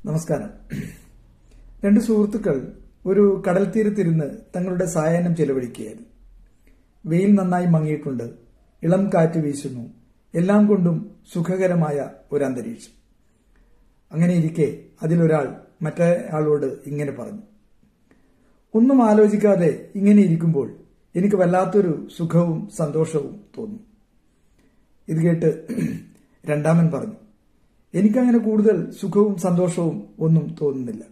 നമസ്കാരം. രണ്ട് സുഹൃത്തുക്കൾ ഒരു കടൽ തീരത്തിരുന്ന് തങ്ങളുടെ സായാഹ്നം ചെലവഴിക്കുകയായിരുന്നു. വെയിൽ നന്നായി മങ്ങിയിട്ടുണ്ട്, ഇളം കാറ്റ് വീശുന്നു, എല്ലാം കൊണ്ടും സുഖകരമായ ഒരു അന്തരീക്ഷം. അങ്ങനെയിരിക്കെ അതിലൊരാൾ മറ്റേ ആളോട് ഇങ്ങനെ പറഞ്ഞു, ഒന്നും ആലോചിക്കാതെ ഇങ്ങനെ ഇരിക്കുമ്പോൾ എനിക്ക് വല്ലാത്തൊരു സുഖവും സന്തോഷവും തോന്നുന്നു. ഇത് കേട്ട് രണ്ടാമൻ പറഞ്ഞു, എനിക്കങ്ങനെ കൂടുതൽ സുഖവും സന്തോഷവും ഒന്നും തോന്നുന്നില്ല.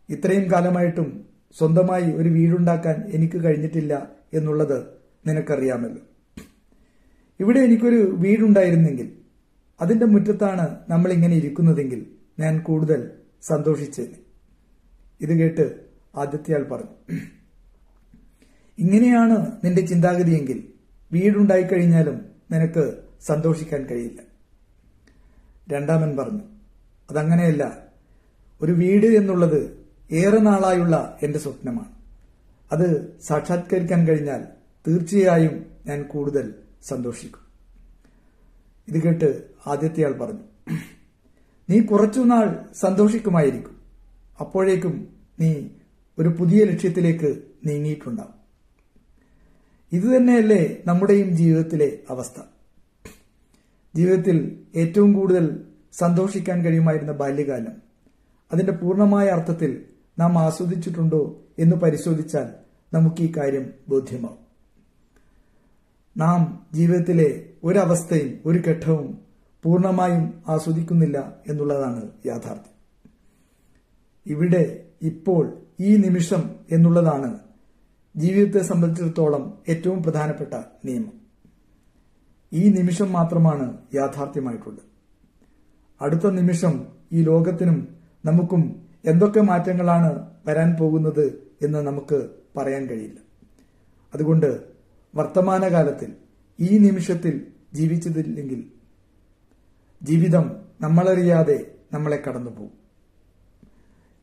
ഇത്രയും കാലമായിട്ടും സ്വന്തമായി ഒരു വീടുണ്ടാക്കാൻ എനിക്ക് കഴിഞ്ഞിട്ടില്ല എന്നുള്ളത് നിനക്കറിയാമല്ലോ. ഇവിടെ എനിക്കൊരു വീടുണ്ടായിരുന്നെങ്കിൽ, അതിന്റെ മുറ്റത്താണ് നമ്മൾ ഇങ്ങനെ ഇരിക്കുന്നതെങ്കിൽ ഞാൻ കൂടുതൽ സന്തോഷിച്ചേനെ. ഇത് കേട്ട് ആദ്യത്തെയാൾ പറഞ്ഞു, ഇങ്ങനെയാണ് നിന്റെ ചിന്താഗതിയെങ്കിൽ വീടുണ്ടായിക്കഴിഞ്ഞാലും നിനക്ക് സന്തോഷിക്കാൻ കഴിയില്ല. രണ്ടാമൻ പറഞ്ഞു, അതങ്ങനെയല്ല. ഒരു വീട് എന്നുള്ളത് ഏറെ നാളായുള്ള എന്റെ സ്വപ്നമാണ്. അത് സാക്ഷാത്കരിക്കാൻ കഴിഞ്ഞാൽ തീർച്ചയായും ഞാൻ കൂടുതൽ സന്തോഷിക്കും. ഇത് കേട്ട് ആദ്യത്തെയാൾ പറഞ്ഞു, നീ കുറച്ചുനാൾ സന്തോഷിക്കുമായിരിക്കും. അപ്പോഴേക്കും നീ ഒരു പുതിയ ലക്ഷ്യത്തിലേക്ക് നീങ്ങിയിട്ടുണ്ടാവും. ഇതുതന്നെയല്ലേ നമ്മുടെയും ജീവിതത്തിലെ അവസ്ഥ. ജീവിതത്തിൽ ഏറ്റവും കൂടുതൽ സന്തോഷിക്കാൻ കഴിയുമായിരുന്ന ബാല്യകാലം അതിന്റെ പൂർണ്ണമായ അർത്ഥത്തിൽ നാം ആസ്വദിച്ചിട്ടുണ്ടോ എന്ന് പരിശോധിച്ചാൽ നമുക്ക് ഈ കാര്യം ബോധ്യമാവും. നാം ജീവിതത്തിലെ ഒരവസ്ഥയും ഒരു ഘട്ടവും പൂർണ്ണമായും ആസ്വദിക്കുന്നില്ല എന്നുള്ളതാണ് യാഥാർത്ഥ്യം. ഇവിടെ ഇപ്പോൾ ഈ നിമിഷം എന്നുള്ളതാണ് ജീവിതത്തെ സംബന്ധിച്ചിടത്തോളം ഏറ്റവും പ്രധാനപ്പെട്ട നിയമം. ഈ നിമിഷം മാത്രമാണ് യാഥാർത്ഥ്യമായിട്ടുള്ളത്. അടുത്ത നിമിഷം ഈ ലോകത്തിനും നമുക്കും എന്തൊക്കെ മാറ്റങ്ങളാണ് വരാൻ പോകുന്നത് എന്ന് നമുക്ക് പറയാൻ കഴിയില്ല. അതുകൊണ്ട് വർത്തമാനകാലത്തിൽ ഈ നിമിഷത്തിൽ ജീവിച്ചതില്ലെങ്കിൽ ജീവിതം നമ്മളറിയാതെ നമ്മളെ കടന്നുപോകും.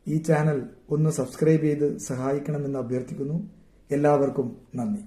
ഈ ചാനൽ ഒന്ന് സബ്സ്ക്രൈബ് ചെയ്ത് സഹായിക്കണമെന്ന് അഭ്യർത്ഥിക്കുന്നു. എല്ലാവർക്കും നന്ദി.